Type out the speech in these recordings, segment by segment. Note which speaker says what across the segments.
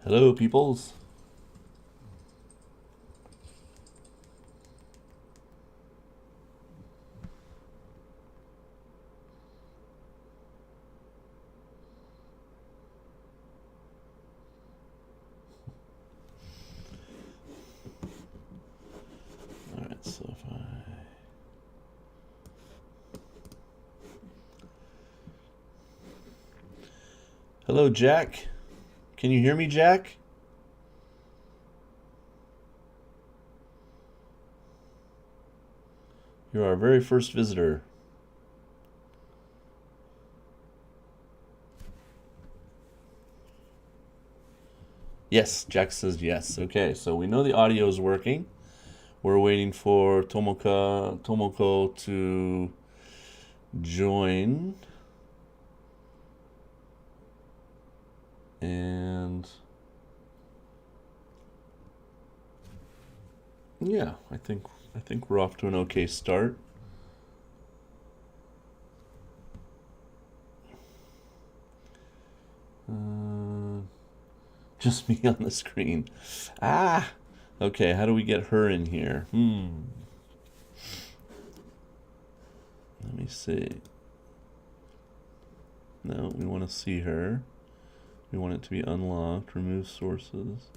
Speaker 1: Hello, peoples. All right, so if I... Hello, Jack. Can you hear me, Jack? You're our very first visitor. Yes, Jack says yes. Okay, so we know the audio is working. We're waiting for Tomoko to join. And yeah, I think we're off to an okay start. Just me on the screen. Ah, okay. How do we get her in here? Let me see. No, we want to see her. We want it to be unlocked. Remove sources.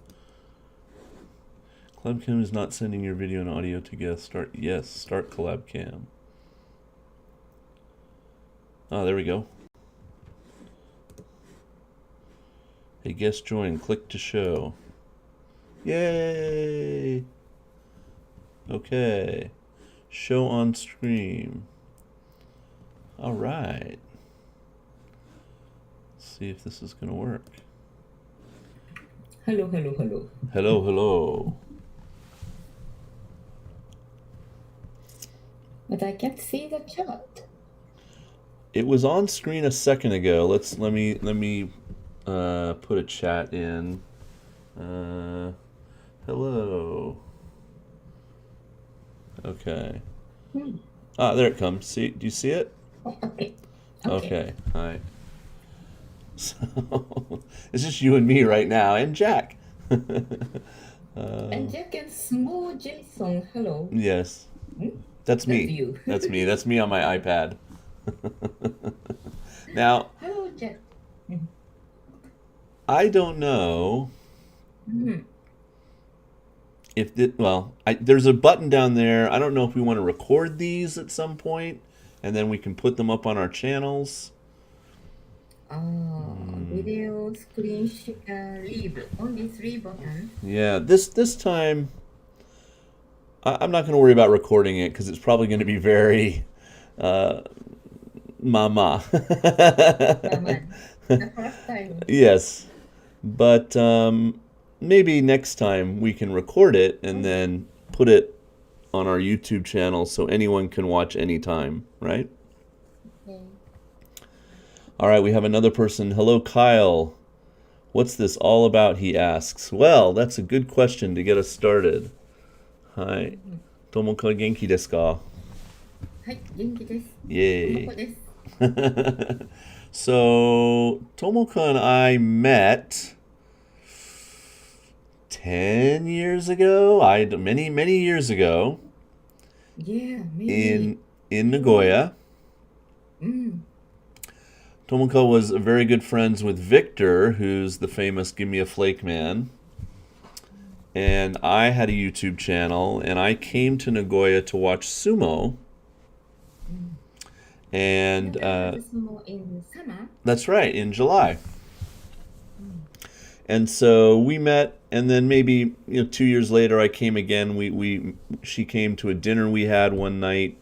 Speaker 1: CollabCam is not sending your video and audio to guest. Start CollabCam. Oh, there we go. Hey, guest join. Click to show. Yay! Okay. Show on stream. All right. Let's see if this is going to work.
Speaker 2: Hello, hello, hello.
Speaker 1: Hello, hello.
Speaker 2: But I can't see the chat.
Speaker 1: It was on screen a second ago. Let me put a chat in. Hello. Okay. Ah, there it comes. See? Do you see it?
Speaker 2: Oh, okay.
Speaker 1: Okay. Hi. So it's just you and me right now, and Jack.
Speaker 2: And Jack and small Jason, hello.
Speaker 1: Yes. That's me.
Speaker 2: That's you.
Speaker 1: That's me. That's me on my iPad. Now,
Speaker 2: Hello, Jack.
Speaker 1: I don't know if there's a button down there. I don't know if we want to record these at some point, and then we can put them up on our channels.
Speaker 2: Video screen leave. Only 3 buttons.
Speaker 1: Yeah, this time I'm not going to worry about recording it because it's probably going to be very mama.
Speaker 2: The first time.
Speaker 1: Yes, but maybe next time we can record it and then put it on our YouTube channel so anyone can watch anytime, right?
Speaker 2: Okay.
Speaker 1: All right, we have another person. Hello, Kyle. What's this all about, he asks. Well, that's a good question to get us started. Hi. Tomoko genki desu ka?
Speaker 2: はい、元気です。
Speaker 1: Yay.
Speaker 2: ここです。
Speaker 1: So, Tomoko and I met 10 years ago, many years ago,
Speaker 2: Yeah, maybe.
Speaker 1: in Nagoya. Tomoko was very good friends with Victor, who's the famous Give Me a Flake Man. And I had a YouTube channel, and I came to Nagoya to watch sumo. And
Speaker 2: sumo in summer.
Speaker 1: that's right, in July. And so we met, and then maybe 2 years later I came again. She came to a dinner we had one night.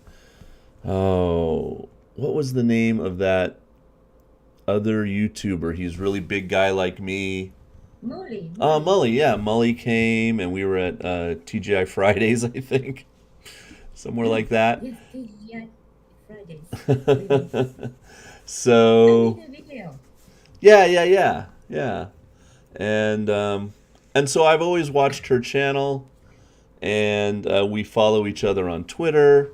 Speaker 1: Oh, what was the name of that other YouTuber? He's a really big guy like me.
Speaker 2: Molly.
Speaker 1: Mully, yeah. Mully came, and we were at TGI Fridays, I think. Somewhere like that.
Speaker 2: Yes, TGI Fridays.
Speaker 1: So,
Speaker 2: I made a video.
Speaker 1: yeah. And so I've always watched her channel, and we follow each other on Twitter.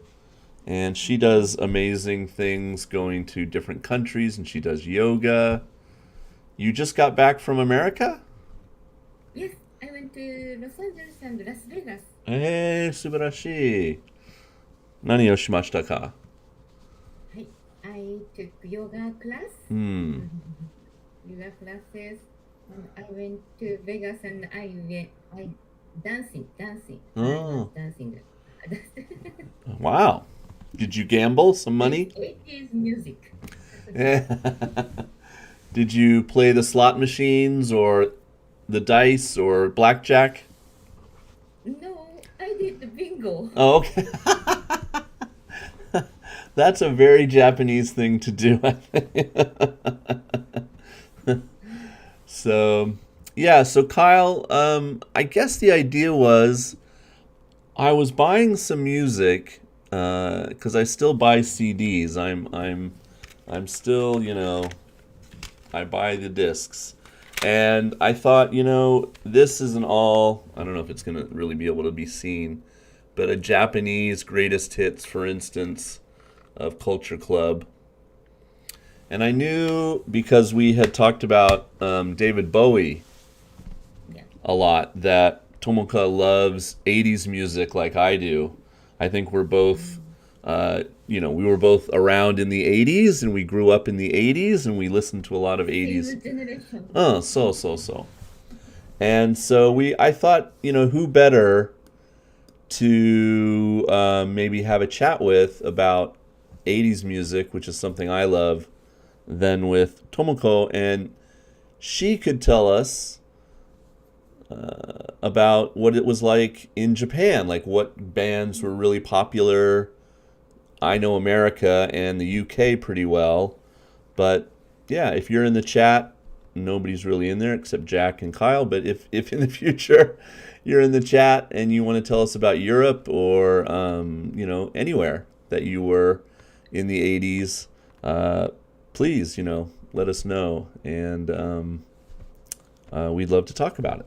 Speaker 1: And she does amazing things going to different countries, and she does yoga. You just got back from America?
Speaker 2: to Los Angeles and Las Vegas.
Speaker 1: 素晴らしい。何をしましたか？
Speaker 2: はい。I took yoga class,
Speaker 1: うん。
Speaker 2: yoga classes, and I went to Vegas and I dancing. I was
Speaker 1: Oh,
Speaker 2: dancing.
Speaker 1: wow. Did you gamble some money?
Speaker 2: 80s music.
Speaker 1: Did you play the slot machines or the dice or blackjack?
Speaker 2: No, I did the bingo.
Speaker 1: Oh, okay. That's a very Japanese thing to do, I think. So, yeah, so Kyle, I guess the idea was I was buying some music because I still buy CDs. I'm still, I buy the discs. And I thought, this isn't all, I don't know if it's going to really be able to be seen, but a Japanese greatest hits, for instance, of Culture Club. And I knew because we had talked about David Bowie
Speaker 2: Yeah.
Speaker 1: a lot that Tomoka loves 80s music like I do. I think we're both, we were both around in the 80s and we grew up in the 80s and we listened to a lot of 80s.
Speaker 2: Same generation.
Speaker 1: So. And so I thought, who better to maybe have a chat with about 80s music, which is something I love, than with Tomoko. And she could tell us about what it was like in Japan, like what bands were really popular. I know America and the UK pretty well, but yeah, if you're in the chat, nobody's really in there except Jack and Kyle. But if in the future you're in the chat and you want to tell us about Europe or anywhere that you were in the 80s, please let us know, and we'd love to talk about it.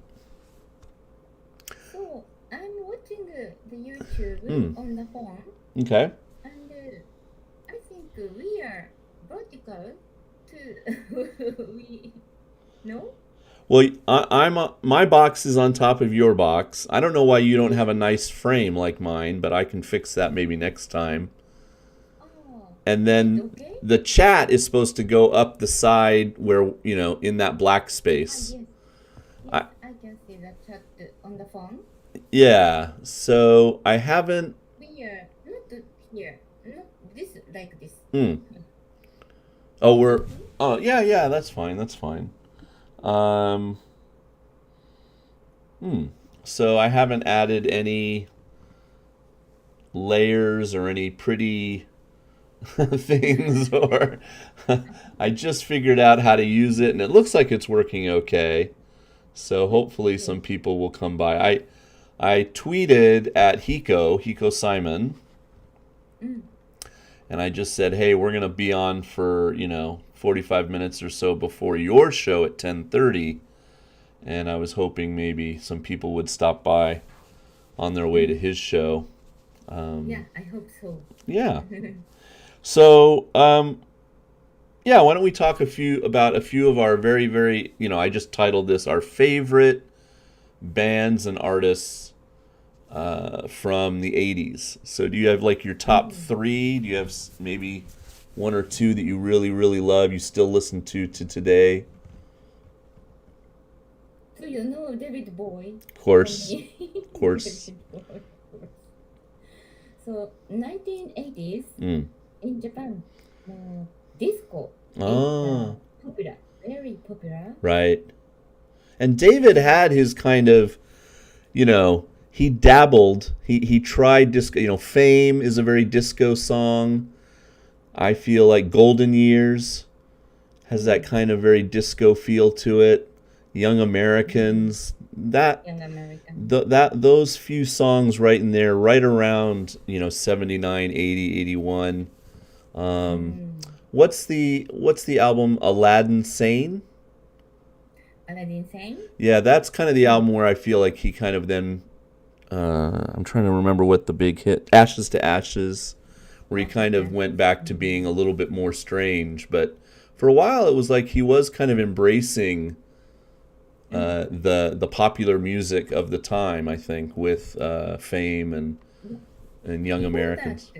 Speaker 2: So I'm watching the YouTube on the phone,
Speaker 1: Okay.
Speaker 2: and I think we are vertical to we no.
Speaker 1: Well, my box is on top of your box. I don't know why you don't have a nice frame like mine, but I can fix that maybe next time.
Speaker 2: Oh,
Speaker 1: And
Speaker 2: is it
Speaker 1: then
Speaker 2: okay?
Speaker 1: the chat is supposed to go up the side where, in that black space.
Speaker 2: Yes,
Speaker 1: I,
Speaker 2: I can see the chat on the phone.
Speaker 1: yeah, so I haven't.
Speaker 2: We are not here, not this like this.
Speaker 1: Hmm. Oh, yeah, that's fine. Um, so I haven't added any layers or any pretty things, or I just figured out how to use it and it looks like it's working okay. So hopefully
Speaker 2: Yes.
Speaker 1: some people will come by. I tweeted at Hiko Simon,
Speaker 2: Mm.
Speaker 1: and I just said, "Hey, we're going to be on for, 45 minutes or so before your show at 10:30." And I was hoping maybe some people would stop by on their way to his show.
Speaker 2: Yeah, I hope so.
Speaker 1: Yeah. So, yeah, why don't we talk about a few of our very, very, I just titled this our favorite bands and artists from the 80s. So do you have like your top three? Do you have maybe one or two that you really, really love, you still listen to today?
Speaker 2: So you know David Bowie
Speaker 1: Of
Speaker 2: from
Speaker 1: course.
Speaker 2: me.
Speaker 1: Of course.
Speaker 2: David Bowie, of course. So 1980s
Speaker 1: Mm.
Speaker 2: in Japan, disco is
Speaker 1: Ah,
Speaker 2: popular, very popular.
Speaker 1: right. And David had his kind of, he dabbled. He tried disco. Fame is a very disco song. I feel like Golden Years has that kind of very disco feel to it. Young Americans,
Speaker 2: Young American.
Speaker 1: those few songs right in there, right around 79, 80, 81. What's the album Aladdin Sane?
Speaker 2: Aladdin Sane.
Speaker 1: Yeah, that's kind of the album where I feel like he kind of then. I'm trying to remember what the big hit, Ashes to Ashes, where he kind of went back to being a little bit more strange. But for a while, it was like he was kind of embracing the popular music of the time, I think, with Fame and Young
Speaker 2: Before that,
Speaker 1: Americans.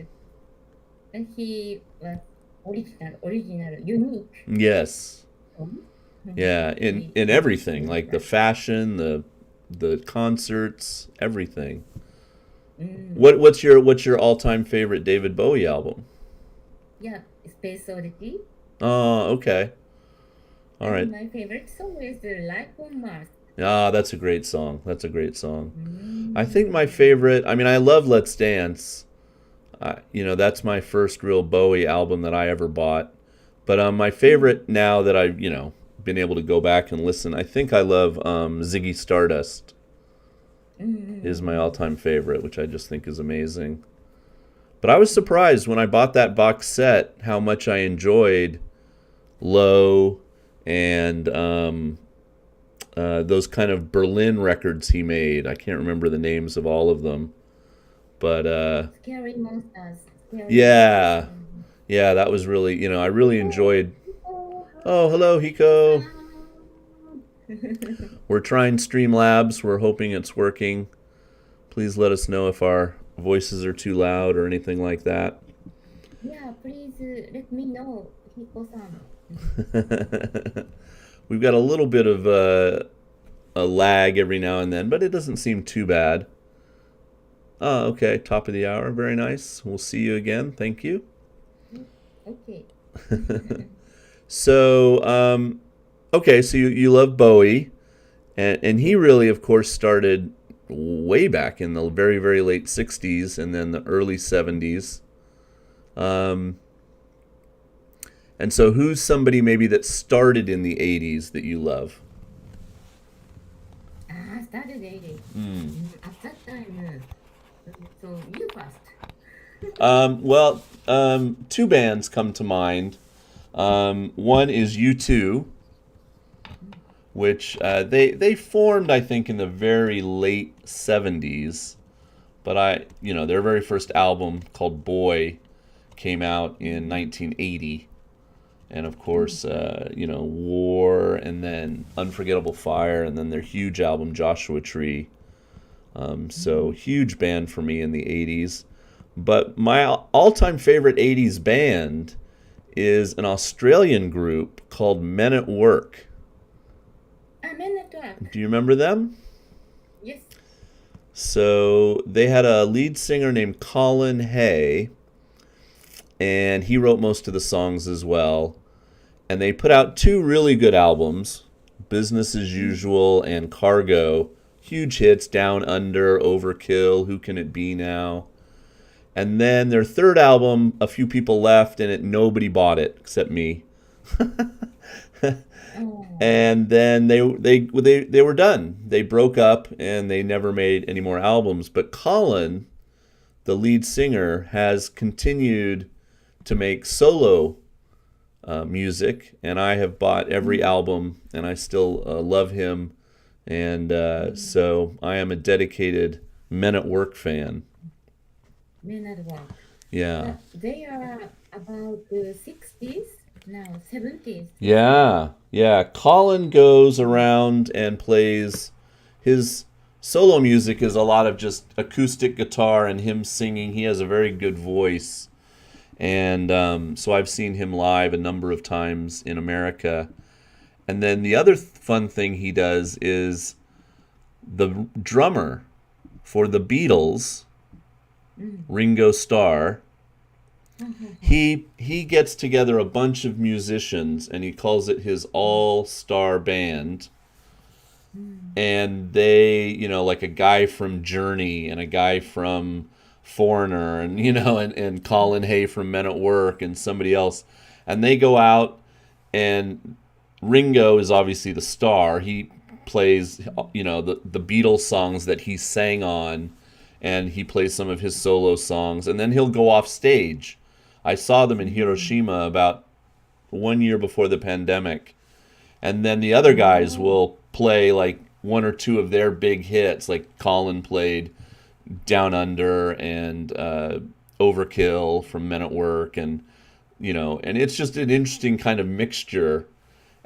Speaker 2: he was original, unique.
Speaker 1: Yes. Yeah, in
Speaker 2: I just
Speaker 1: everything,
Speaker 2: love
Speaker 1: like the
Speaker 2: that.
Speaker 1: fashion, the concerts, everything.
Speaker 2: Mm.
Speaker 1: What's your all-time favorite David Bowie album?
Speaker 2: Yeah, Space Oddity.
Speaker 1: Oh, okay. All right.
Speaker 2: And my favorite song is Life on Mars.
Speaker 1: Ah, that's a great song. That's a great song. I think my
Speaker 2: Mm.
Speaker 1: favorite, I mean, I love Let's Dance. That's my first real Bowie album that I ever bought. But my
Speaker 2: Mm.
Speaker 1: favorite now that I've, been able to go back and listen, I think I love Ziggy Stardust is my
Speaker 2: Mm.
Speaker 1: all-time favorite, which I just think is amazing. But I was surprised when I bought that box set how much I enjoyed Low and those kind of Berlin records he made. I can't remember the names of all of them, but
Speaker 2: Scary Monsters. Scary Monsters.
Speaker 1: yeah, yeah, that was really, I really
Speaker 2: Hiko,
Speaker 1: enjoyed.
Speaker 2: Hiko,
Speaker 1: Oh, hello, Hiko.
Speaker 2: Hiko-san.
Speaker 1: We're trying Streamlabs. We're hoping it's working. Please let us know if our voices are too loud or anything like that.
Speaker 2: Yeah, please let me know, Hiko-san.
Speaker 1: We've got a little bit of a lag every now and then, but it doesn't seem too bad. Oh, okay. Top of the hour. Very nice. We'll see you again. Thank you.
Speaker 2: Okay.
Speaker 1: So, okay, so you love Bowie, and he really, of course, started way back in the very, very late 60s and then the early 70s. Um, and so, who's somebody maybe that started in the 80s that you love?
Speaker 2: Started dating.
Speaker 1: Hmm.
Speaker 2: At that time, so you first.
Speaker 1: Two bands come to mind. One is U2, which they formed, I think, in the very late 70s. But their very first album called Boy came out in 1980. And of course, War, and then Unforgettable Fire, and then their huge album Joshua Tree. So huge band for me in the 80s. But my all-time favorite 80s band is an Australian group called Men at Work.
Speaker 2: Men at Work.
Speaker 1: Do you remember them?
Speaker 2: Yes.
Speaker 1: So they had a lead singer named Colin Hay, and he wrote most of the songs as well. And they put out two really good albums, Business as Usual and Cargo. Huge hits, Down Under, Overkill, Who Can It Be Now? And then their third album, a few people left, and nobody bought it except me.
Speaker 2: Oh.
Speaker 1: And then they were done. They broke up and they never made any more albums. But Colin, the lead singer, has continued to make solo music, and I have bought every album, and I still love him. And so I am a dedicated Men at Work fan.
Speaker 2: Men at Work.
Speaker 1: Yeah.
Speaker 2: They are about the 60s, now 70s.
Speaker 1: Yeah, yeah. Colin goes around and plays his solo music is a lot of just acoustic guitar and him singing. He has a very good voice, and so I've seen him live a number of times in America. And then the other fun thing he does is the drummer for the Beatles,
Speaker 2: Mm.
Speaker 1: Ringo Starr.
Speaker 2: Mm.
Speaker 1: He gets together a bunch of musicians and he calls it his all-star band. And they, like a guy from Journey and a guy from Foreigner and and Colin Hay from Men at Work and somebody else. And they go out, and Ringo is obviously the star. He plays, the Beatles songs that he sang on, and he plays some of his solo songs, and then he'll go off stage. I saw them in Hiroshima about 1 year before the pandemic, and then the other guys
Speaker 2: Oh.
Speaker 1: will play like one or two of their big hits, like Colin played Down Under and Overkill from Men at Work, and and it's just an interesting kind of mixture.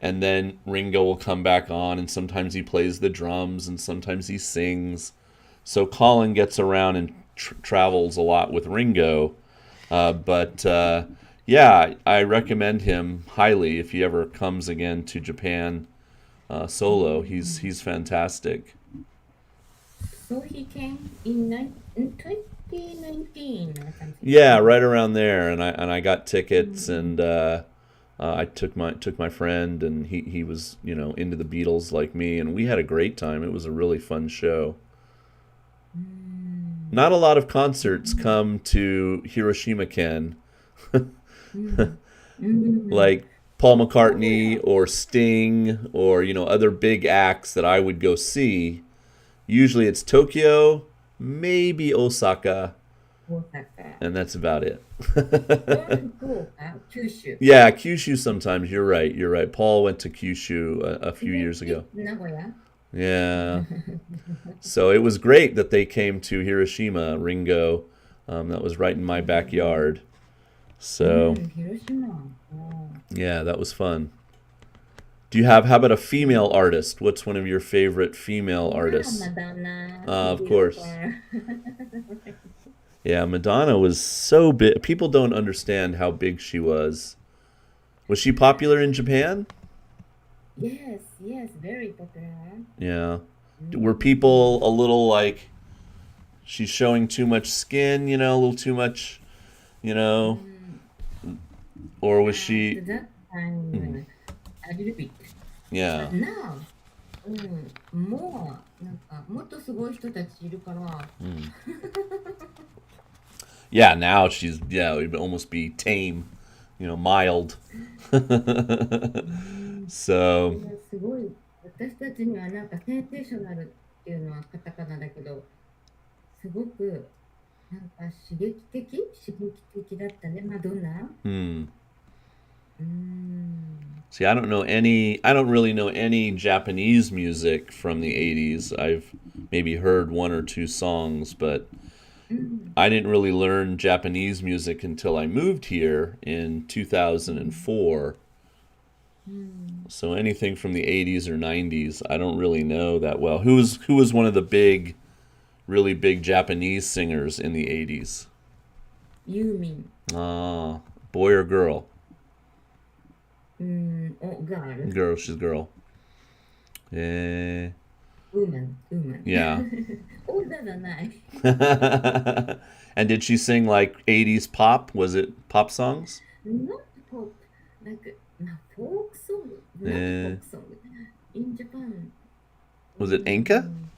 Speaker 1: and then Ringo will come back on, and sometimes he plays the drums, and sometimes he sings. So Colin gets around and travels a lot with Ringo. But yeah, I recommend him highly if he ever comes again to Japan solo. He's fantastic.
Speaker 2: So he came in 2019 or something like
Speaker 1: Yeah,
Speaker 2: that.
Speaker 1: right around there, and I got tickets, and I took my friend, and he was into the Beatles like me, and we had a great time. It was a really fun show.
Speaker 2: Mm,
Speaker 1: Not a lot of concerts come to Hiroshima Ken,
Speaker 2: mm, mm.
Speaker 1: like Paul
Speaker 2: Oh
Speaker 1: McCartney
Speaker 2: yeah,
Speaker 1: or Sting or other big acts that I would go see. Usually it's Tokyo, maybe Osaka,
Speaker 2: 大阪。
Speaker 1: and that's about it.
Speaker 2: 福岡、九州。
Speaker 1: Yeah, Kyushu sometimes. You're right. You're right. Paul went to Kyushu a few years ago.
Speaker 2: で、名古屋。
Speaker 1: Yeah. So it was great that they came to Hiroshima, Ringo. That was right in my backyard.
Speaker 2: う
Speaker 1: So
Speaker 2: ん、広島。お
Speaker 1: yeah, that was fun. How about a female artist? What's one of your favorite female
Speaker 2: まあ、マ
Speaker 1: artists?
Speaker 2: ダナ、
Speaker 1: Of
Speaker 2: シンディ・ローパ
Speaker 1: course.
Speaker 2: ー。
Speaker 1: Yeah, Madonna was so big. People don't understand how big she was. Was she popular in Japan?
Speaker 2: Yes, yes, very popular.
Speaker 1: Yeah. Were
Speaker 2: うん、
Speaker 1: people a little like she's showing too much skin, a little too much, you
Speaker 2: う
Speaker 1: know,
Speaker 2: ん、
Speaker 1: or was
Speaker 2: at
Speaker 1: she?
Speaker 2: that
Speaker 1: Mhm.
Speaker 2: time, a little bit. But
Speaker 1: Yeah.
Speaker 2: now, うん、もう、なんか、もっとすごい人たちいるから、
Speaker 1: Mm. Yeah, now it would almost be tame, mild.
Speaker 2: うん、い
Speaker 1: So,
Speaker 2: や、すごい、私たちにはなんかセンセーショナルっていうのはカタカナだけど、すごく、なんか刺激的だったね、マドンナ。
Speaker 1: hmm.
Speaker 2: うん、
Speaker 1: See, I don't really know any Japanese music from the 80s. I've maybe heard one or two songs, but
Speaker 2: うん、
Speaker 1: I didn't really learn Japanese music until I moved here in 2004.
Speaker 2: うん。
Speaker 1: So anything from the 80s or 90s, I don't really know that well. Who was one of the big, really big Japanese singers in the 80s?
Speaker 2: ユーミン、
Speaker 1: Ah, boy or girl?
Speaker 2: うん、お、ガール、
Speaker 1: Girl, she's a girl. Eh,
Speaker 2: ウーマン、ウーマン。
Speaker 1: yeah.
Speaker 2: 女じゃない。
Speaker 1: And did she sing like 80s pop? Was it pop songs?
Speaker 2: Not pop, like, まあ、フォークソング、not
Speaker 1: Eh,
Speaker 2: folk song. In Japan, う
Speaker 1: was it Enka?
Speaker 2: ん、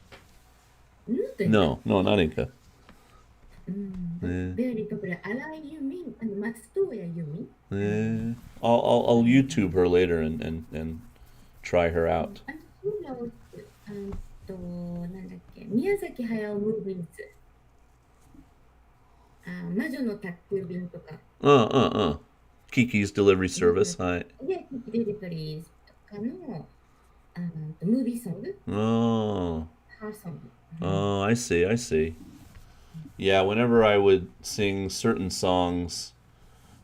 Speaker 2: not English.
Speaker 1: No, no, not Enka.
Speaker 2: うん、but
Speaker 1: Eh,
Speaker 2: very popular. 荒井由実、松任谷由実。
Speaker 1: eh. I'll YouTube her later and try her
Speaker 2: うん、
Speaker 1: out.
Speaker 2: そうだ、なんだっけ、宮崎駿ムービーズ、魔女の宅急便とか、
Speaker 1: Uh, uh, uh. Kiki's Delivery
Speaker 2: 魔女の、
Speaker 1: Service. Hi.
Speaker 2: で、デリバリーとかの、ムービーソング、
Speaker 1: Oh,
Speaker 2: ハーソング。うん、
Speaker 1: oh, I see, I see. Yeah, whenever I would sing certain songs,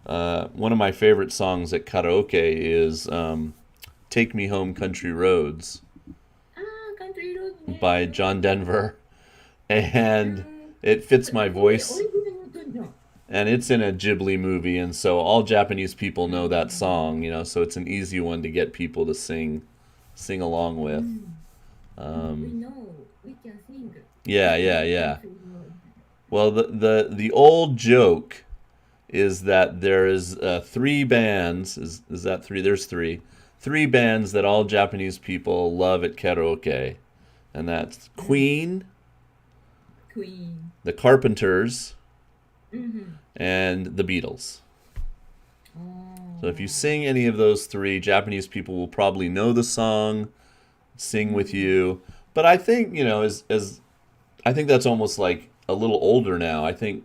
Speaker 1: one of my favorite songs at karaoke is "Take Me Home, Country Roads"
Speaker 2: カントリーローズ
Speaker 1: by
Speaker 2: ね。
Speaker 1: John Denver,
Speaker 2: う
Speaker 1: and
Speaker 2: ん、
Speaker 1: it fits
Speaker 2: それ、
Speaker 1: my
Speaker 2: オ
Speaker 1: voice,
Speaker 2: リジナル歌じゃん。
Speaker 1: and it's in a Ghibli movie, and so all Japanese people
Speaker 2: う
Speaker 1: know that
Speaker 2: ん、
Speaker 1: song, so it's an easy one to get people to sing along
Speaker 2: う
Speaker 1: with.
Speaker 2: ん、We
Speaker 1: Um,
Speaker 2: know, we can sing.
Speaker 1: yeah,
Speaker 2: Take
Speaker 1: yeah,
Speaker 2: me
Speaker 1: yeah.
Speaker 2: country road.
Speaker 1: Well, the old joke is that there is three bands. Is that three? There's three bands that all Japanese people love at karaoke, and that's
Speaker 2: うん、
Speaker 1: Queen,
Speaker 2: Queen.
Speaker 1: the Carpenters,
Speaker 2: うん、
Speaker 1: and the Beatles.
Speaker 2: あ
Speaker 1: So if you
Speaker 2: あ、
Speaker 1: sing any of those three, Japanese people will probably know the song,
Speaker 2: う
Speaker 1: sing with
Speaker 2: ん、
Speaker 1: you. But I think as I think that's almost like a little older now. I think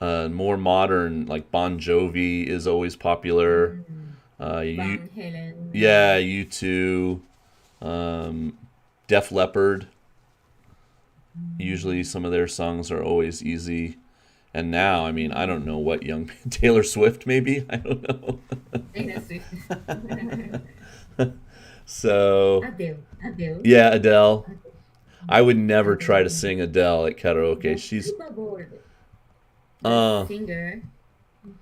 Speaker 1: more modern, like Bon Jovi is always
Speaker 2: う
Speaker 1: popular.
Speaker 2: ん、バ
Speaker 1: You
Speaker 2: ンヘレ
Speaker 1: Yeah,
Speaker 2: ン、
Speaker 1: you too. Um, Def Leppard.
Speaker 2: う
Speaker 1: Usually,
Speaker 2: ん、
Speaker 1: some of their songs are always easy. And now, I mean, I don't know what young Taylor Swift maybe, I don't know.
Speaker 2: Taylor Swift.
Speaker 1: So,
Speaker 2: Adele. Adele.
Speaker 1: yeah, Adele.
Speaker 2: Adele.
Speaker 1: I would never try to
Speaker 2: Adele.
Speaker 1: sing Adele at karaoke.
Speaker 2: The
Speaker 1: She's
Speaker 2: Super Bowl. The
Speaker 1: uh
Speaker 2: singer.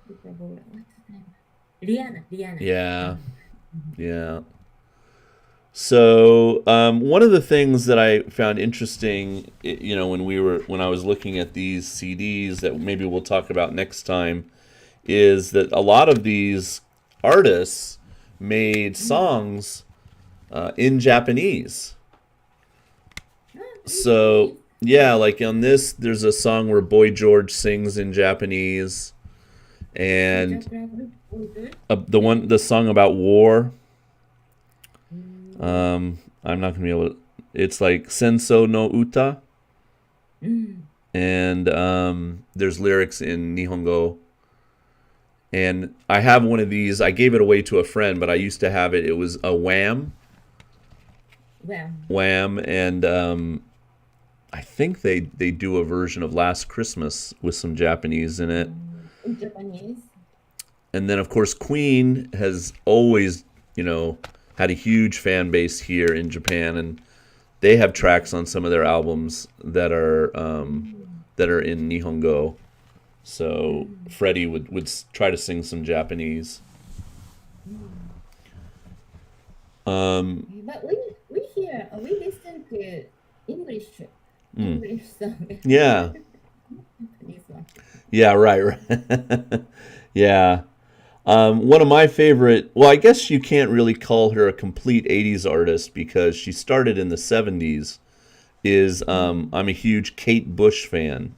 Speaker 2: Super Bowl. What's the name? Rihanna. Rihanna.
Speaker 1: yeah,
Speaker 2: Uh,
Speaker 1: yeah. So, one of the things that I found interesting, when I was looking at these CDs that maybe we'll talk about next time, is that a lot of these artists made songs in Japanese.
Speaker 2: in
Speaker 1: So,
Speaker 2: Japanese.
Speaker 1: yeah, like on this, there's a song where Boy George sings in Japanese, and
Speaker 2: Japanese.
Speaker 1: the song about war.
Speaker 2: Mm,
Speaker 1: I'm not gonna be able to. It's like Senso no Uta,
Speaker 2: mm.
Speaker 1: and there's lyrics in Nihongo. And I have one of these. I gave it away to a friend, but I used to have it. It was a
Speaker 2: Well,
Speaker 1: Wham, and I think they do a version of Last Christmas with some Japanese in it.
Speaker 2: in Japanese.
Speaker 1: And then of course Queen has always, had a huge fan base here in Japan, and they have tracks on some of their albums that are in Nihongo. So Freddie would try to sing some Japanese. Um,
Speaker 2: But we hear we listen to English
Speaker 1: mm,
Speaker 2: English song.
Speaker 1: yeah,
Speaker 2: This one.
Speaker 1: yeah, right. Yeah. One of my favorite, well, I guess you can't really call her a complete 80s artist because she started in the 70s, is I'm a huge Kate Bush fan.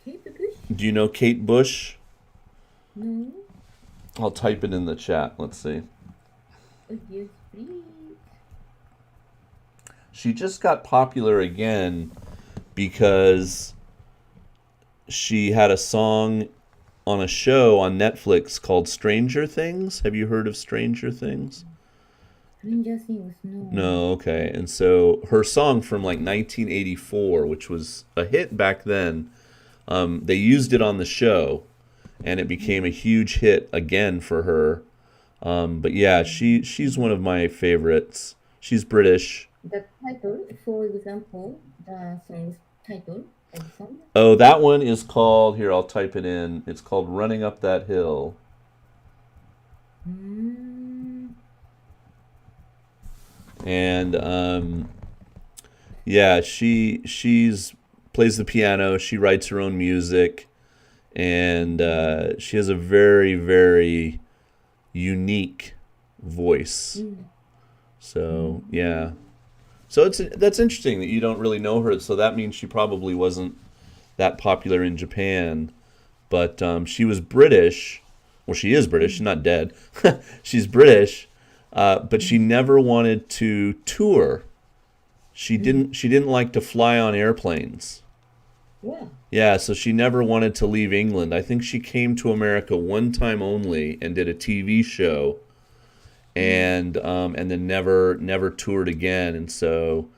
Speaker 2: Kate Bush?
Speaker 1: Do you know Kate Bush?
Speaker 2: No.
Speaker 1: I'll type it in the chat. Let's see.
Speaker 2: Oh, yes, please.
Speaker 1: She just got popular again because she had a song on a show on Netflix called Stranger Things. Have you heard of Stranger Things?
Speaker 2: Stranger Things, no.
Speaker 1: No, okay. And so her song from like 1984, which was a hit back then, they used it on the show, and it became a huge hit again for her. But yeah, she's one of my favorites. She's British.
Speaker 2: The title, for example, the song's title of the song.
Speaker 1: Oh, that one is called, here, I'll type it in. It's called Running Up That Hill.
Speaker 2: Mm,
Speaker 1: And yeah, she's plays the piano, she writes her own music, and she has a very, very unique voice.
Speaker 2: mm,
Speaker 1: So, yeah. So that's interesting that you don't really know her. So that means she probably wasn't that popular in Japan, but she was British. Well, she is British. She's not dead. She's British, but she never wanted to tour. She
Speaker 2: mm.
Speaker 1: didn't. She didn't like to fly on airplanes.
Speaker 2: Yeah.
Speaker 1: Yeah, so she never wanted to leave England. I think she came to America one time only and did a TV show,
Speaker 2: Mm,
Speaker 1: and then never toured again. And so,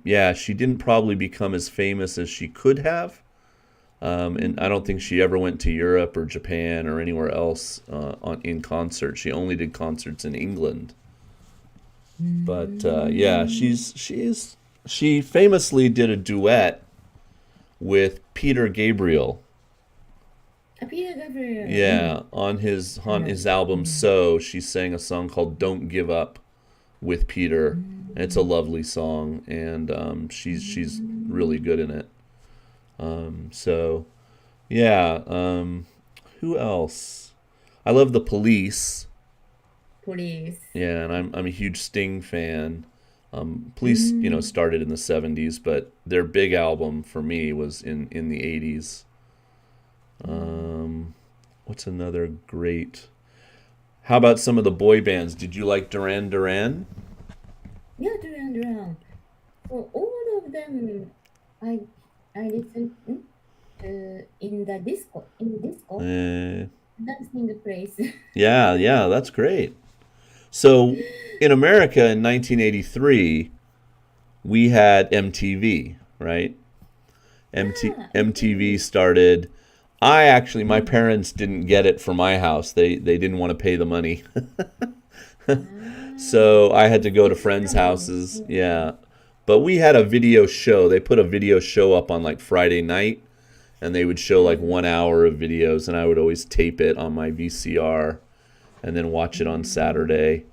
Speaker 1: yeah, she didn't probably become as famous as she could have. And I don't think she ever went to Europe or Japan or anywhere else in concert. She only did concerts in England. But yeah,
Speaker 2: mm.
Speaker 1: she famously did a duet with Peter Gabriel.
Speaker 2: Appear Gabriel.
Speaker 1: Yeah, on his album
Speaker 2: Mm,
Speaker 1: So, she sang a song called "Don't Give Up" with Peter. And it's a
Speaker 2: mm,
Speaker 1: lovely song, and she's really good in it. So yeah, who else? I love the Police.
Speaker 2: Police.
Speaker 1: Yeah, and I'm a huge Sting fan. Police,
Speaker 2: Mm,
Speaker 1: started in the '70s, but their big album for me was in the '80s.
Speaker 2: mm.
Speaker 1: What's another great? How about some of the boy bands? Did you like Duran Duran?
Speaker 2: Yeah, Duran Duran. For all of them, I I listened in disco
Speaker 1: Eh,
Speaker 2: dancing place.
Speaker 1: yeah, yeah, that's great. So in America in 1983, we had MTV, right? MTV started. My parents didn't get it for my house. They didn't want to pay the money. So I had to go to friends' houses. Yeah. But we had a video show. They put a video show up on like Friday night, and they would show like 1 hour of videos, and I would always tape it on my VCR and then watch it on Saturday.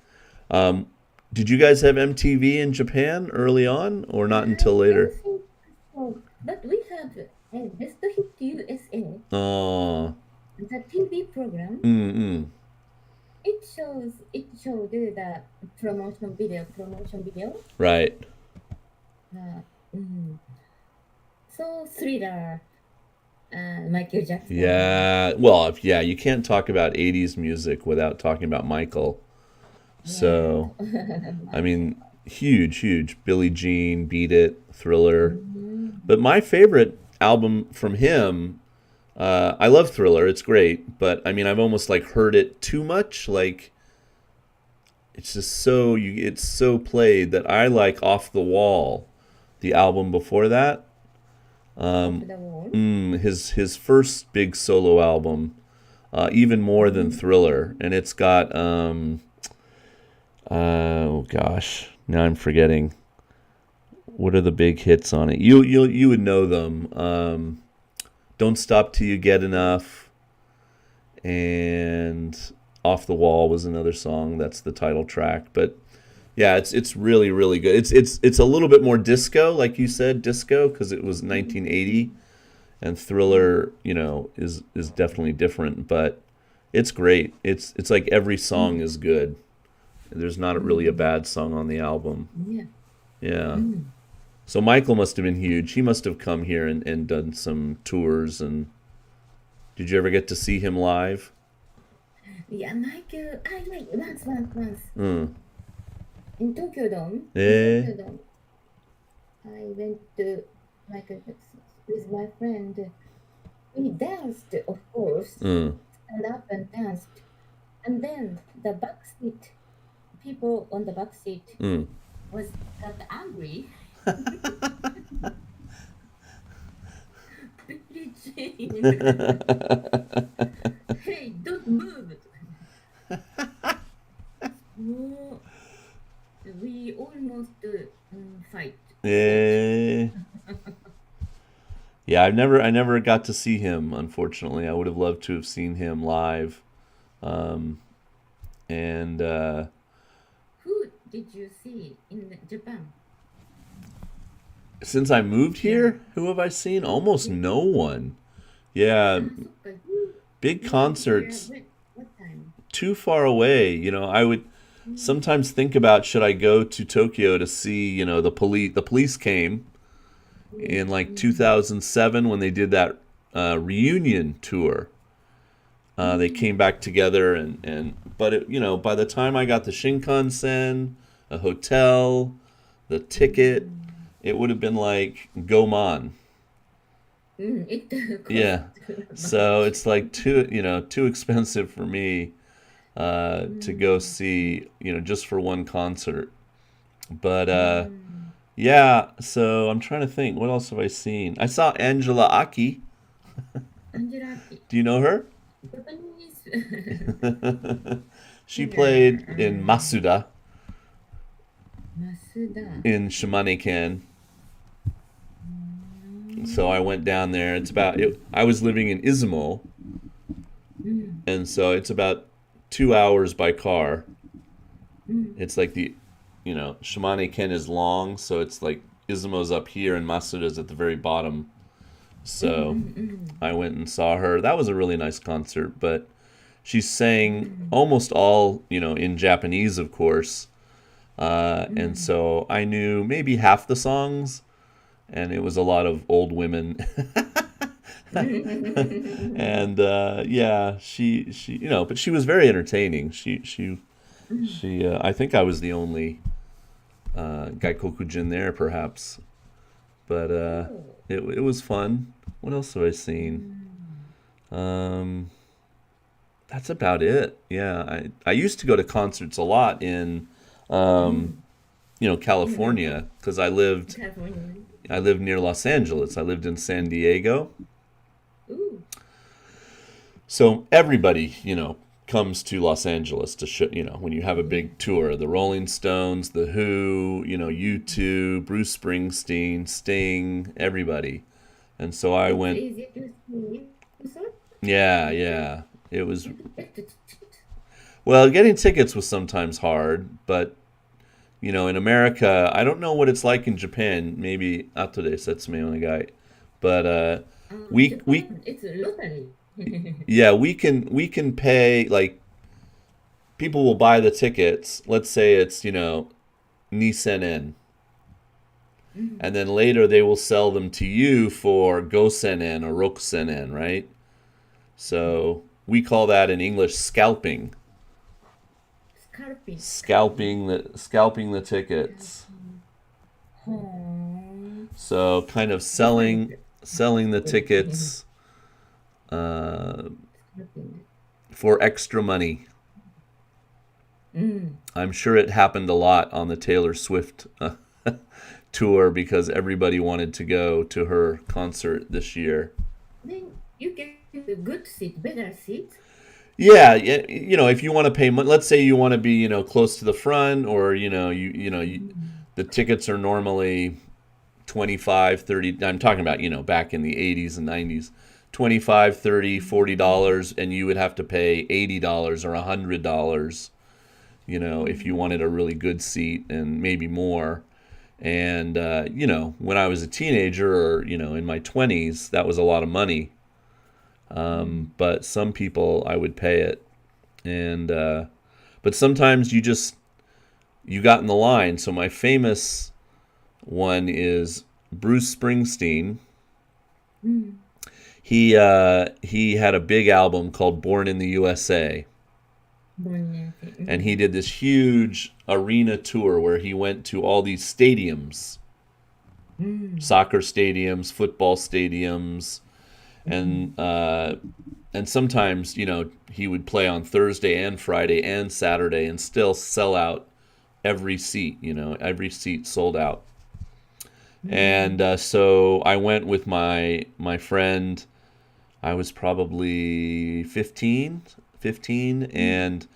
Speaker 1: Um, did you guys have MTV in Japan early on, or not until
Speaker 2: I don't
Speaker 1: later?
Speaker 2: think so. But we have a Best Hit USA,
Speaker 1: Oh,
Speaker 2: the TV program.
Speaker 1: mm-mm.
Speaker 2: It showed the promotion video.
Speaker 1: Right.
Speaker 2: Uh, mm, so Thriller, Michael Jackson.
Speaker 1: Yeah. Well, yeah, you can't talk about 80s music without talking about Michael.
Speaker 2: Yeah.
Speaker 1: So, I mean, huge, huge. Billie Jean, Beat It, Thriller.
Speaker 2: Mhm.
Speaker 1: But my favorite album from him, I love Thriller. It's great, but I mean, I've almost like heard it too much. Like it's so played that I like Off the Wall, the album before that.
Speaker 2: Off
Speaker 1: Um,
Speaker 2: the Wall.
Speaker 1: his first big solo album, even more than
Speaker 2: Mhm.
Speaker 1: Thriller, and it's got oh gosh, now I'm forgetting. What are the big hits on it? You would know them. Don't Stop Till You Get Enough, and Off the Wall was another song. That's the title track. But yeah, it's really really good. It's a little bit more disco, like you said, disco, because it was
Speaker 2: Mhm.
Speaker 1: 1980, and Thriller, is definitely different. But it's great. It's like every song
Speaker 2: Mhm.
Speaker 1: is good. There's not really a
Speaker 2: Mhm.
Speaker 1: bad song on the album.
Speaker 2: Yeah.
Speaker 1: Yeah.
Speaker 2: Mhm.
Speaker 1: So Michael must have been huge. He must have come here and done some tours. And did you ever get to see him live?
Speaker 2: Yeah, Michael. I like once
Speaker 1: Mm.
Speaker 2: in Tokyo Dome. In
Speaker 1: Eh?
Speaker 2: Tokyo Dome, I went to Michael Jackson with my friend. We danced, of course,
Speaker 1: Mm.
Speaker 2: stand up and danced, and then the back seat people on the back seat
Speaker 1: Mm.
Speaker 2: was got angry. Billie Jean, hey, don't move! No, we almost fight.
Speaker 1: Eh? Yeah, I never got to see him, unfortunately. I would have loved to have seen him live. Um, and
Speaker 2: Who did you see in Japan?
Speaker 1: since I moved
Speaker 2: Yeah,
Speaker 1: here, who have I seen? Almost
Speaker 2: yeah.
Speaker 1: no one. Yeah,
Speaker 2: Ah, so
Speaker 1: big
Speaker 2: you went there
Speaker 1: concerts
Speaker 2: when? What time?
Speaker 1: too far away. I would
Speaker 2: Mm,
Speaker 1: sometimes think about, should I go to Tokyo to see, the police came
Speaker 2: mm,
Speaker 1: in like
Speaker 2: mm,
Speaker 1: 2007 when they did that reunion tour. They came
Speaker 2: mm,
Speaker 1: back together, but by the time I got the Shinkansen, a hotel, the ticket,
Speaker 2: mm.
Speaker 1: it would have been like Goman.
Speaker 2: It cost
Speaker 1: Yeah. So
Speaker 2: much.
Speaker 1: it's like too expensive for me to go
Speaker 2: Mm,
Speaker 1: see, just for one concert. But
Speaker 2: mm.
Speaker 1: yeah, so I'm trying to think, what else have I seen? I saw Angela Aki.
Speaker 2: Angelaki,
Speaker 1: Do you know her?
Speaker 2: Japanese
Speaker 1: She
Speaker 2: singer,
Speaker 1: played in Masuda
Speaker 2: Masuda.
Speaker 1: in Shimane-ken. So I
Speaker 2: Mm,
Speaker 1: went down there. I was living in Izumo,
Speaker 2: mm,
Speaker 1: and so it's about 2 hours by car.
Speaker 2: mm,
Speaker 1: It's like Shimane-ken is long, so it's like Izumo's up here and Masuda's at the very bottom. So
Speaker 2: mm,
Speaker 1: I went and saw her. That was a really nice concert, but she sang
Speaker 2: mm,
Speaker 1: almost all, in Japanese, of course. And
Speaker 2: mm,
Speaker 1: so I knew maybe half the songs, and it was a lot of old women.
Speaker 2: mm.
Speaker 1: And yeah, she but she was very entertaining. I think I was the only Gaikokujin there, perhaps. But
Speaker 2: Oh.
Speaker 1: it was fun. What else have I seen?
Speaker 2: Mm,
Speaker 1: Um, that's about it. Yeah, I used to go to concerts a lot in um,
Speaker 2: mm. In
Speaker 1: California, because I lived
Speaker 2: California.
Speaker 1: I lived near Los Angeles. I lived in San Diego.
Speaker 2: Ooh.
Speaker 1: So everybody, comes to Los Angeles to show, when you have a
Speaker 2: Yeah.
Speaker 1: big tour, the Rolling Stones, the Who, U2, Bruce Springsteen, Sting, everybody. And so I
Speaker 2: It's
Speaker 1: went,
Speaker 2: easy to see. So,
Speaker 1: yeah,
Speaker 2: did you
Speaker 1: yeah. It was,
Speaker 2: did you get to cheat?
Speaker 1: well, getting tickets was sometimes hard, but, in America, I don't know what it's like in Japan. Maybe Atode Setsume Onegai. But we
Speaker 2: Japan, it's a lottery.
Speaker 1: yeah, we can pay, like, people will buy the tickets. Let's say it's, Nisen en,
Speaker 2: Mm.
Speaker 1: and then later they will sell them to you for Gosen en or Rokusen en, right? So we call that in English scalping.
Speaker 2: Scalping. Scalping.
Speaker 1: Scalping the tickets.
Speaker 2: Scalping. Hmm.
Speaker 1: So kind of
Speaker 2: Different
Speaker 1: selling the
Speaker 2: way.
Speaker 1: tickets uh,
Speaker 2: Scalping.
Speaker 1: for extra money.
Speaker 2: Mm.
Speaker 1: I'm sure it happened a lot on the Taylor Swift tour because everybody wanted to go to her concert this year.
Speaker 2: Then you get a good seat, better seat.
Speaker 1: Yeah, if you want to pay money, let's say you want to be, close to the front, or
Speaker 2: Mm.
Speaker 1: the tickets are normally 25, 30. I'm talking about, back in the 80s and 90s. 25, 30, $40, and you would have to pay $80 or $100, if you wanted a really good seat, and maybe more. And when I was a teenager, or in my 20s, that was a lot of money.
Speaker 2: Mm.
Speaker 1: But some people, I would pay it. And but sometimes you got in the line. So my famous one is Bruce Springsteen.
Speaker 2: Mm.
Speaker 1: He had a big album called Born in the USA,
Speaker 2: Bonnet.
Speaker 1: and he
Speaker 2: Mm.
Speaker 1: did this huge arena tour where he went to all these stadiums,
Speaker 2: Mm.
Speaker 1: soccer stadiums, football stadiums,
Speaker 2: Mm.
Speaker 1: and sometimes, he would play on Thursday and Friday and Saturday and still sell out every seat. Every seat sold out. And
Speaker 2: Mm.
Speaker 1: so I went with my friend. I was probably 15,
Speaker 2: Mm.
Speaker 1: and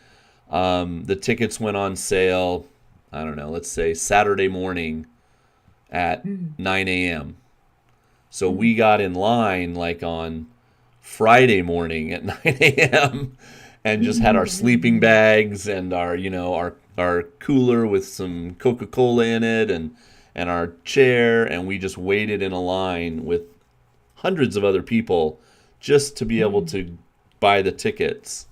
Speaker 1: the tickets went on sale. I don't know, let's say Saturday morning at
Speaker 2: Mm.
Speaker 1: 9 a.m. So we
Speaker 2: Mm.
Speaker 1: got in line like on Friday morning at 9 a.m. and just had our sleeping
Speaker 2: Mm.
Speaker 1: bags and our, our cooler with some Coca-Cola in it, and our chair, and we just waited in a line with hundreds of other people just to be able
Speaker 2: Mm.
Speaker 1: to buy the tickets.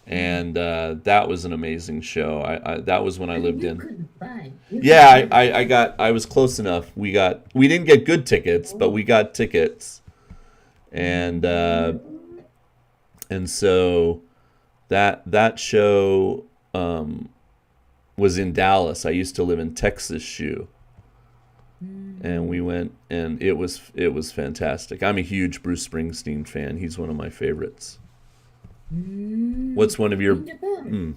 Speaker 2: Mm.
Speaker 1: And that was an amazing show. That was when I
Speaker 2: And
Speaker 1: lived
Speaker 2: you
Speaker 1: in.
Speaker 2: could buy. You
Speaker 1: Yeah,
Speaker 2: could buy the ticket.
Speaker 1: I was close enough. We didn't get good tickets, but
Speaker 2: Oh.
Speaker 1: we got tickets. And
Speaker 2: Mm.
Speaker 1: so that show was in Dallas. I used to live in Texas Shoe, and we
Speaker 2: Mm.
Speaker 1: went, and it was fantastic. I'm a huge Bruce Springsteen fan. He's one of my favorites.
Speaker 2: Mm.
Speaker 1: What's one of your?
Speaker 2: In Japan,
Speaker 1: Mm,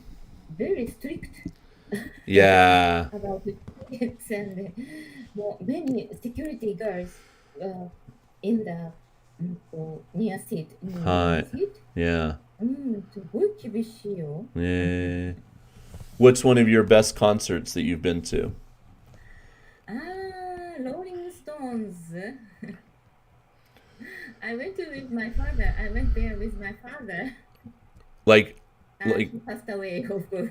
Speaker 2: very strict
Speaker 1: yeah.
Speaker 2: about the tickets and many security guards uh, in the near seat, near
Speaker 1: Hi.
Speaker 2: seat.
Speaker 1: Yeah.
Speaker 2: すごい厳しいよ。
Speaker 1: Yeah. What's one of your best concerts that you've been to?
Speaker 2: Rolling Stones. I went to with my father. I went there with my father.
Speaker 1: Like, like,
Speaker 2: He passed away, of course,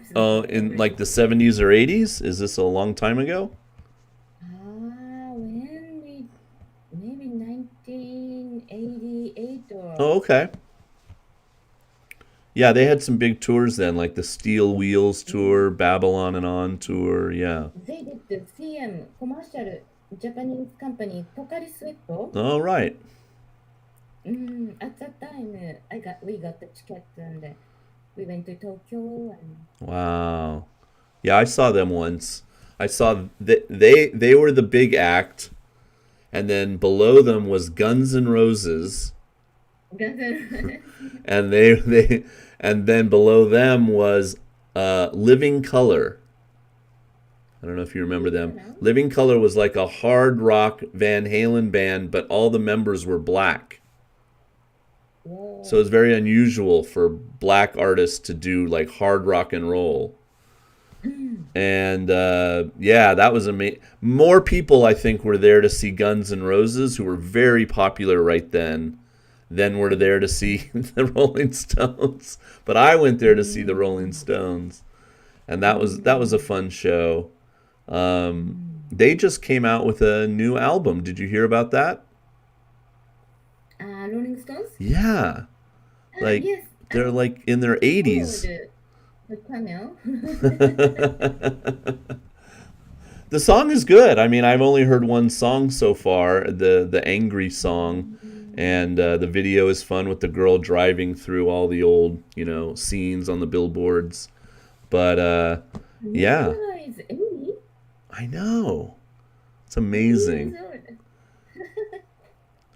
Speaker 1: in like
Speaker 2: already.
Speaker 1: the 70s or 80s? Is this a long time ago?
Speaker 2: When we maybe 1988 or
Speaker 1: Oh, okay. Yeah, they had some big tours then, like the Steel Wheels tour,
Speaker 2: mm,
Speaker 1: Babylon and On tour. Yeah.
Speaker 2: they did the CM commercial Japanese company Tokari Sweat.
Speaker 1: All right.
Speaker 2: At that time, we got the ticket and we went to Tokyo and
Speaker 1: Wow. Yeah, I saw them once. I saw they were the big act, and then below them was Guns N' Roses,
Speaker 2: Guns N' Roses.
Speaker 1: and they and then below them was Living Color. I don't know if you remember
Speaker 2: Living
Speaker 1: them.
Speaker 2: Color?
Speaker 1: Living Color was like a hard rock Van Halen band, but all the members were black. So it's
Speaker 2: Whoa.
Speaker 1: very unusual for black artists to do like hard rock and roll.
Speaker 2: Mm.
Speaker 1: And yeah, that was amazing. More people, I think, were there to see Guns N' Roses, who were very popular right then, than were there to see the Rolling Stones. But I went there to see the Rolling
Speaker 2: Mm.
Speaker 1: Stones, and that was a
Speaker 2: Mm.
Speaker 1: fun show.
Speaker 2: Mm.
Speaker 1: They just came out with a new album. Did you hear about that?
Speaker 2: Rolling Stones?
Speaker 1: Yeah, like
Speaker 2: Yes,
Speaker 1: they're
Speaker 2: I
Speaker 1: like in their
Speaker 2: followed
Speaker 1: 80s.
Speaker 2: the channel.
Speaker 1: The song is good. I mean, I've only heard one song so far, the angry song,
Speaker 2: Mm.
Speaker 1: and the video is fun with the girl driving through all the old, scenes on the billboards. But yeah,
Speaker 2: Nirvana is 80,
Speaker 1: I know. It's
Speaker 2: 80 years
Speaker 1: amazing.
Speaker 2: old.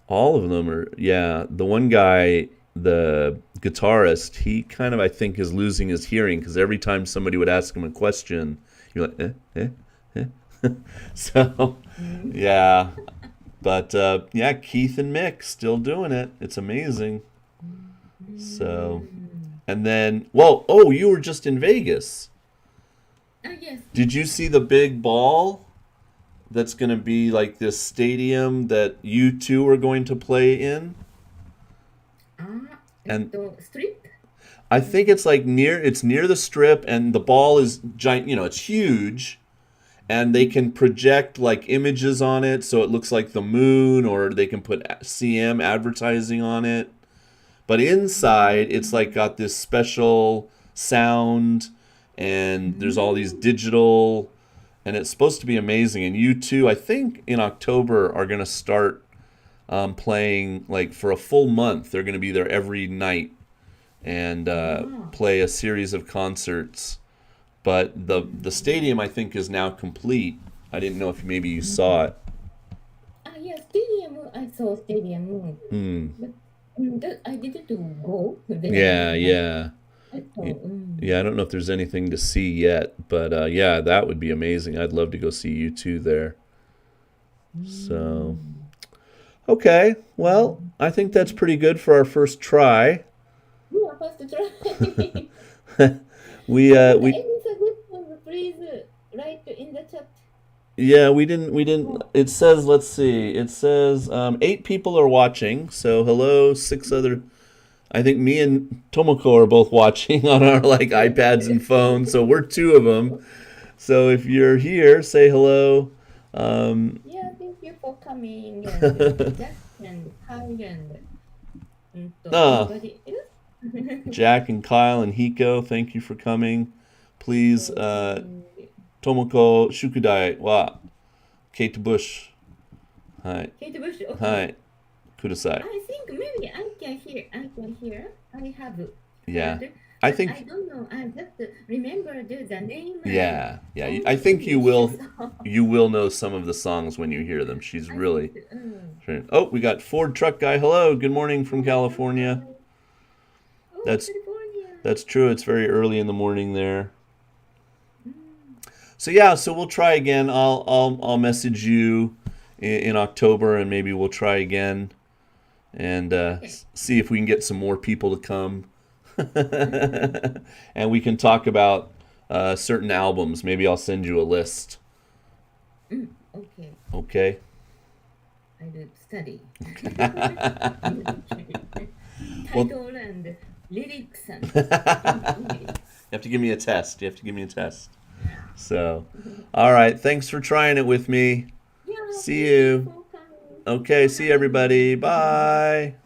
Speaker 1: All of them are, yeah. The one guy, the guitarist, he kind of, I think, is losing his hearing because every time somebody would ask him a question, you're like, So,
Speaker 2: Mm.
Speaker 1: yeah. But yeah, Keith and Mick still doing it. It's amazing. So,
Speaker 2: Mm.
Speaker 1: and then, well, oh, you were just in Vegas.
Speaker 2: Yes.
Speaker 1: Did you see the big ball that's going to be like this stadium that you two are going to play in? And
Speaker 2: Strip?
Speaker 1: I think it's near the strip, and the ball is giant, it's huge, and they can project like images on it so it looks like the moon, or they can put CM advertising on it. But inside, it's like got this special sound, and there's all these
Speaker 2: Mm.
Speaker 1: digital, and it's supposed to be amazing. And you two, I think in October, are going to start playing like for a full month. They're going to be there every night and
Speaker 2: Ah.
Speaker 1: play a series of concerts. But the stadium, I think, is now complete. I didn't know if maybe you saw it.
Speaker 2: Yes, stadium. I saw stadium,
Speaker 1: Hmm.
Speaker 2: but I didn't go there.
Speaker 1: Yeah,
Speaker 2: But
Speaker 1: yeah.
Speaker 2: I saw.
Speaker 1: Y- Yeah, I don't know if there's anything to see yet, but yeah, that would be amazing. I'd love to go see you two there. So,
Speaker 2: Mm.
Speaker 1: okay. Well,
Speaker 2: Mm.
Speaker 1: I think that's pretty good for our first try.
Speaker 2: You are first to try.
Speaker 1: We
Speaker 2: Any suggestions, please write in the chat.
Speaker 1: yeah, we didn't
Speaker 2: Oh,
Speaker 1: it says, let's see. It says 8 people are watching. So, hello, 6 other. I think me and Tomoko are both watching on our like iPads and phones. So, we're two of them. So, if you're here, say hello. Um
Speaker 2: yeah, thank you for coming and Jack and Kyle and
Speaker 1: ah,
Speaker 2: anybody else.
Speaker 1: Jack and Kyle and Hiko, thank you for coming. Please,
Speaker 2: So coming.
Speaker 1: Tomoko Shukudai wa Kate Bush. Hi.
Speaker 2: Kate Bush, okay.
Speaker 1: Hi. Kudasai.
Speaker 2: I think maybe I can hear. I can hear. I have
Speaker 1: Yeah.
Speaker 2: heard,
Speaker 1: I
Speaker 2: but I
Speaker 1: think
Speaker 2: don't know. I just remember the name and
Speaker 1: yeah, yeah. I
Speaker 2: only
Speaker 1: think you
Speaker 2: English.
Speaker 1: will
Speaker 2: So
Speaker 1: you will know some of the songs when you hear them. She's
Speaker 2: I think.
Speaker 1: really Oh, we got Ford Truck Guy. Hello. Good morning from
Speaker 2: Oh, truck
Speaker 1: California.
Speaker 2: guy. Oh,
Speaker 1: That's
Speaker 2: California.
Speaker 1: that's true. It's very early in the morning there.
Speaker 2: Mm.
Speaker 1: So yeah, so we'll try again. I'll message you in October, and maybe we'll try again and
Speaker 2: Okay.
Speaker 1: see if we can get some more people to come, and we can talk about certain albums. Maybe I'll send you a list.
Speaker 2: Okay.
Speaker 1: Okay.
Speaker 2: I will study.
Speaker 1: Well,
Speaker 2: Title and lyrics and in
Speaker 1: you
Speaker 2: English.
Speaker 1: have to give me a test. You have to give me a test. So, all right. Thanks for trying it with me.
Speaker 2: Yeah,
Speaker 1: See
Speaker 2: thank you
Speaker 1: you.
Speaker 2: for coming.
Speaker 1: Okay. See you, everybody.
Speaker 2: Bye.
Speaker 1: Bye.